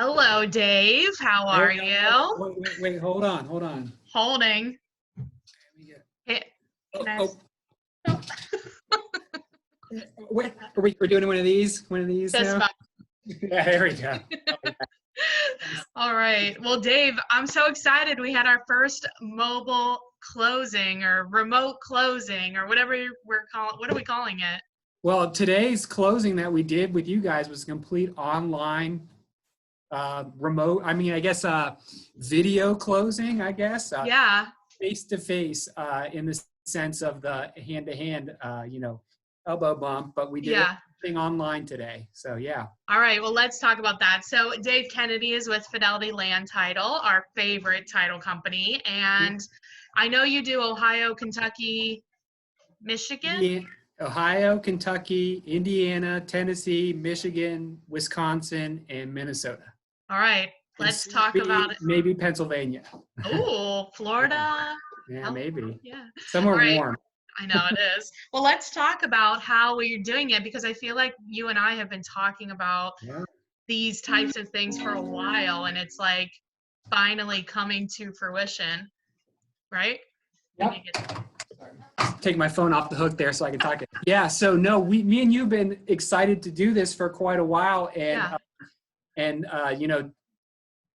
Hello, Dave. How There are we go. you? Wait, hold on. Holding. Let me get- Hey, can Oh, I? oh, No. wait, we're doing one of these That's now? fine. Yeah, there we go. All right. Well, Dave, I'm so excited. We had our first mobile closing or remote closing or whatever we're calling. What are we calling it? Well, today's closing that we did with you guys was complete online, remote, I guess video closing, I guess, Yeah. face-to-face in the sense of the hand-to-hand, elbow bump, but we did Yeah. everything online today. So yeah. All right. Well, let's talk about that. So, Dave Kennedy is with Fidelity Land Title, our favorite title company. And I know you do Ohio, Kentucky, Michigan. Ohio, Kentucky, Indiana, Tennessee, Michigan, Wisconsin, and Minnesota. All right, And let's talk about it. maybe Pennsylvania. Oh, Florida. Yeah, Hell, maybe. yeah. Somewhere All right, warm. I know it is. Well, let's talk about how we're doing it because I feel like you and I have been talking about Yeah. these types of things for a while, and it's like finally coming to fruition, right? Did you Yep. get Take my phone off the hook there so I can talk it. Yeah. So no, me and you've been excited to do this for quite a while, Yeah, and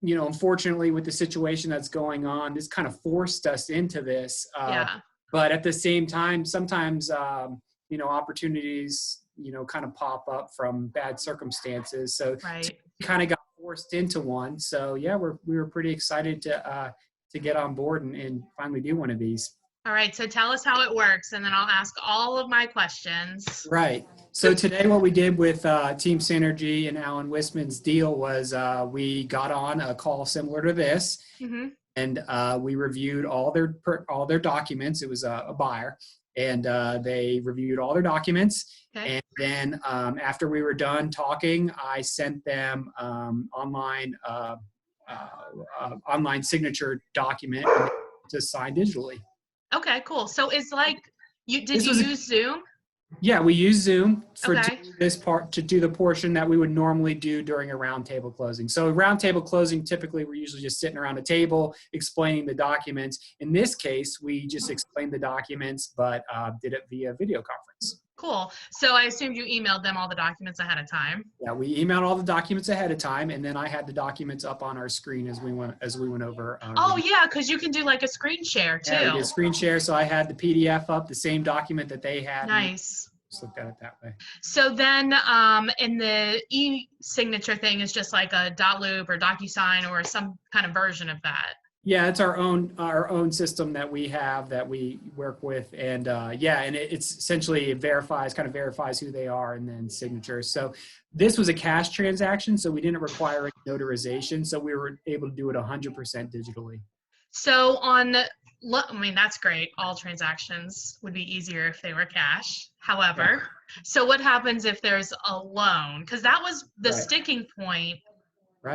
unfortunately, with the situation that's going on, this kind of forced us into this. yeah, But at the same time, sometimes, opportunities, kind of pop up from bad circumstances. So right. kind of got forced into one. So yeah, we were pretty excited to get on board and finally do one of these. All right, so tell us how it works, and then I'll ask all of my questions. Right. So today what we did with Team Synergy and Alan Wisman's deal was we got on a call similar to this, Mm-hmm. and we reviewed all their documents. It was a buyer, and they reviewed all their documents. Okay. And then after we were done talking, I sent them online signature document to sign digitally. Okay, cool. So it's like did This you was use Zoom? Yeah, we use Zoom for Okay. this part to do the portion that we would normally do during a roundtable closing. So a roundtable closing, typically we're usually just sitting around a table explaining the documents. In this case, we just explained the documents, but did it via video conference. Cool. So I assumed you emailed them all the documents ahead of time. Yeah, we emailed all the documents ahead of time, and then I had the documents up on our screen as we went over. Oh yeah, because you can do like a screen share Yeah, we too. did screen share, so I had the PDF up, the same document that they had. Nice. Just looked at it that way. So then in the e-signature thing is just like a .loop or DocuSign or some kind of version of that. Yeah, it's our own system that we have that we work with, and it's essentially kind of verifies who they are, and then signatures. So this was a cash transaction, so we didn't require any notarization, so we were able to do it 100% digitally. So that's great. All transactions would be easier if they were cash. However, so what happens if there's a loan? Because that was the sticking point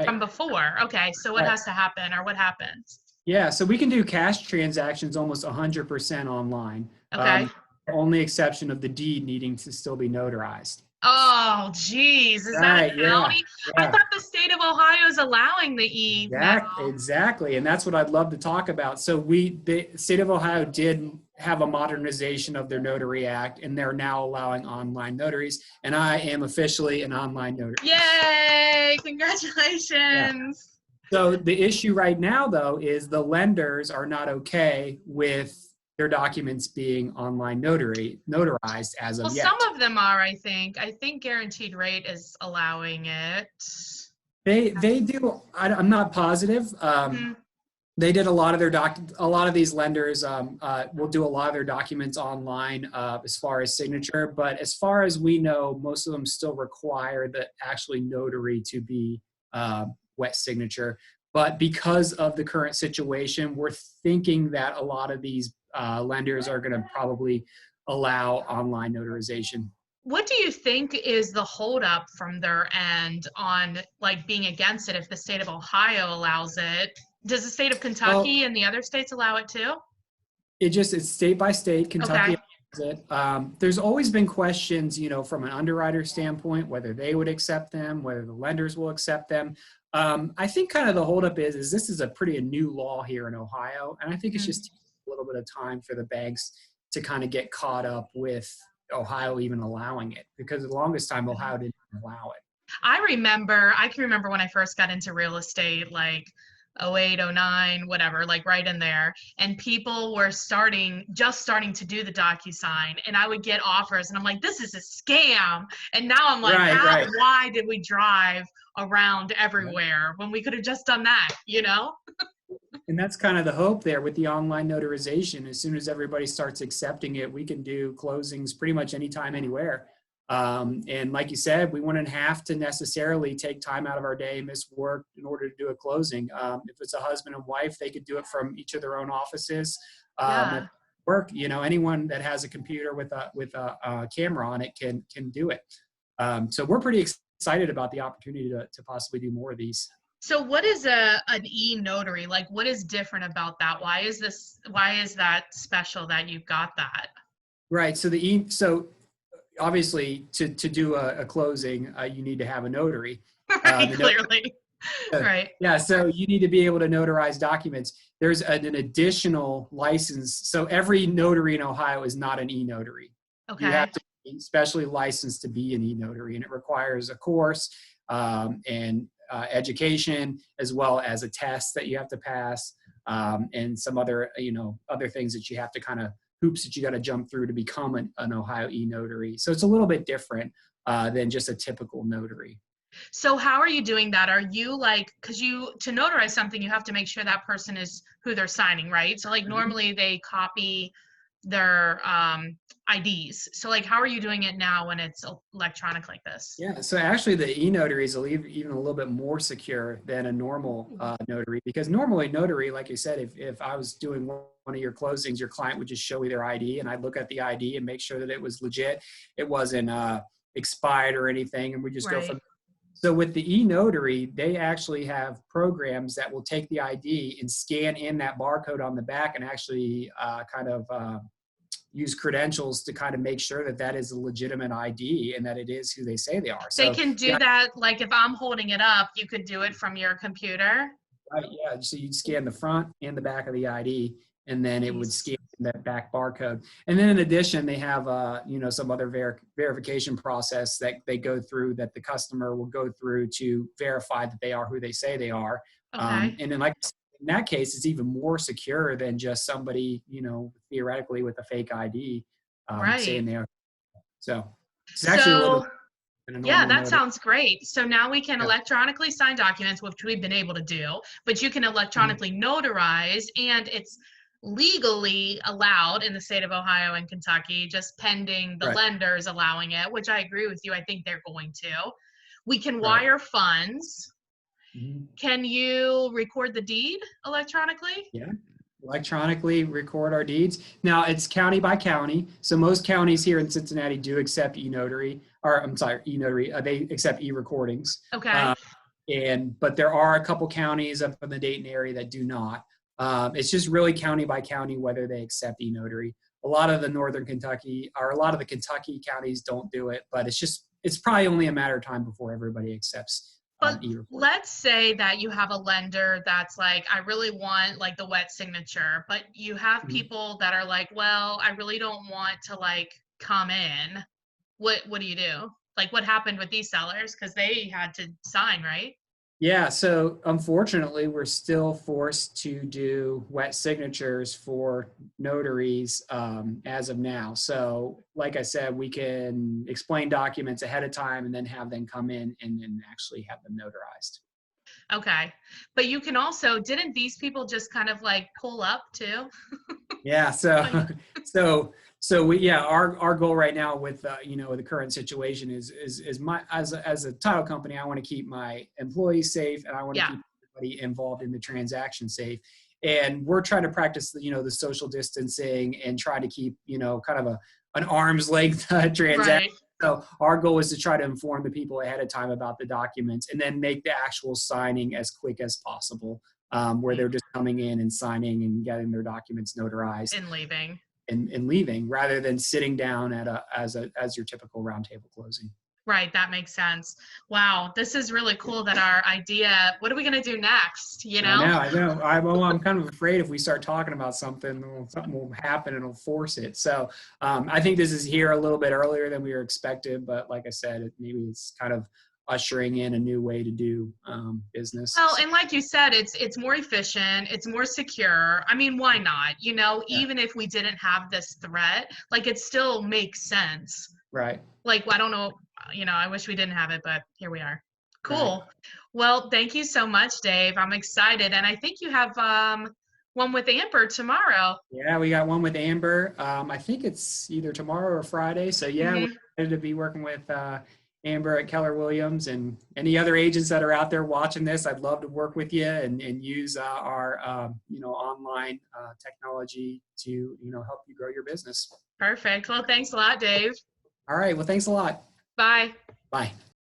from before. Okay, so what has to happen or what happens? Yeah, so we can do cash transactions almost 100% online. Okay. Only exception of the deed needing to still be notarized. Oh, geez. Is that a county? Yeah. I thought the state of Ohio is allowing the e-memo. Exactly. And that's what I'd love to talk about. So the state of Ohio did have a modernization of their Notary Act, and they're now allowing online notaries. And I am officially an online notary. Yay! Congratulations. Yeah. So the issue right now, though, is the lenders are not okay with their documents being online notarized as of yet. Well, some of them are, I think. I think Guaranteed Rate is allowing it. They do. I'm not positive. They did a lot of these lenders will do a lot of their documents online as far as signature, but as far as we know, most of them still require the actually notary to be wet signature. But because of the current situation, we're thinking that a lot of these lenders are going to probably allow online notarization. What do you think is the holdup from their end on like being against it if the state of Ohio allows it? Does the state of Kentucky and the other states allow it too? It's state by state. Kentucky Okay. allows it. There's always been questions, from an underwriter standpoint, whether they would accept them, whether the lenders will accept them. I think kind of the holdup is this is a pretty new law here in Ohio, and I think it's just taking a little bit of time for the banks to kind of get caught up with Ohio even allowing it, because the longest time Ohio didn't allow it. I can remember when I first got into real estate, like 08, 09, whatever, like right in there. And people were just starting to do the DocuSign. And I would get offers and I'm like, this is a scam. And now I'm like, Right, right. why did we drive around Right. everywhere when we could have just done that, you know? And that's kind of the hope there with the online notarization. As soon as everybody starts accepting it, we can do closings pretty much anytime, anywhere. And like you said, we wouldn't have to necessarily take time out of our day, miss work in order to do a closing. If it's a husband and wife, they could do it from each of their own offices. At Yeah. work, anyone that has a computer with a camera on it can do it. So we're pretty excited about the opportunity to possibly do more of these. So what is an e-notary? Like what is different about that? Why is that special that you've got that? Right. So obviously to do a closing, you need to have a notary. Right, clearly. Right. Yeah, so you need to be able to notarize documents. There's an additional license. So every notary in Ohio is not an e-notary. You Okay. have to be specially licensed to be an e-notary, and it requires a course and education, as well as a test that you have to pass, and some other other things that you have to kind of hoops that you got to jump through to become an Ohio e-notary. So it's a little bit different than just a typical notary. So how are you doing that? Are you like, because to notarize something, you have to make sure that person is who they're signing, right? So like Mhm. normally they copy their IDs. So like, how are you doing it now when it's electronic like this? Yeah, so actually the e-notary is even a little bit more secure than a normal notary, because normally notary, like you said, if I was doing one of your closings, your client would just show me their ID and I'd look at the ID and make sure that it was legit. It wasn't expired or anything, and we just go Right. from. So with the e-notary, they actually have programs that will take the ID and scan in that barcode on the back and actually use credentials to kind of make sure that that is a legitimate ID and that it is who they say they are. They So can do yeah, that. Like if I'm holding it up, you could do it from your computer. right, yeah. So you'd scan the front and the back of the ID, and then it would Jeez. scan that back barcode. And then in addition, they have some other verification process that they go through, that the customer will go through to verify that they are who they say they are. Okay. And then like in that case, it's even more secure than just somebody, theoretically with a fake ID saying Right. they are. So it's actually a little bit So than a yeah, normal that notary. sounds great. So now we can Yeah. electronically sign documents, which we've been able to do, but you can Mhm. electronically notarize, and it's legally allowed in the state of Ohio and Kentucky, just pending the Right. lenders allowing it, which I agree with you. I think they're going to. We can Right. wire funds. Mhm. Can you record the deed electronically? Yeah. Electronically record our deeds. Now it's county by county. So most counties here in Cincinnati do accept e-notary, or I'm sorry, e-notary. They accept e-recordings. Okay. But there are a couple counties up in the Dayton area that do not. It's just really county by county whether they accept e-notary. A lot of the northern Kentucky, or a lot of the Kentucky counties don't do it, but it's probably only a matter of time before everybody accepts But e-recording. let's say that you have a lender that's like, I really want like the wet signature, but you have Mhm. people that are like, well, I really don't want to like come in. What do you do? Like what happened with these sellers? Because they had to sign, right? Yeah, so unfortunately, we're still forced to do wet signatures for notaries as of now. So, like I said, we can explain documents ahead of time and then have them come in and then actually have them notarized. Okay. But you can also, didn't these people just kind of like pull up too? Yeah, Like, so we yeah, our goal right now with the current situation is my as a title company, I want to keep my employees safe and I want to yeah, keep everybody involved in the transaction safe. And we're trying to practice the social distancing and try to keep kind of an arm's length transaction. right. So our goal is to try to inform the people ahead of time about the documents and then make the actual signing as quick as possible, where they're just coming in and signing and getting their documents notarized And leaving. and leaving, rather than sitting down as your typical roundtable closing. Right, that makes sense. Wow, this is really cool that our idea, what are we going to do next, you I know? know, I know. I'm kind of afraid if we start talking about something, something will happen and it'll force it. So I think this is here a little bit earlier than we were expected, but like I said, maybe it's kind of ushering in a new way to do business. Well, So, and like you said, it's more efficient, it's more secure. I mean, why not? You know, yeah, even if we didn't have this threat, like it still makes sense. right, Like, I don't know, you know, I wish we didn't have it, but here we are. right. Cool. Well, thank you so much, Dave. I'm excited. And I think you have one with Amber tomorrow. Yeah, we got one with Amber. I think it's either tomorrow or Friday. So yeah, we're Hmm. excited to be working with Amber at Keller Williams, and any other agents that are out there watching this. I'd love to work with you and use our online technology to help you grow your business. Perfect. Well, thanks a lot, Dave. All right. Well, thanks a lot. Bye. Bye.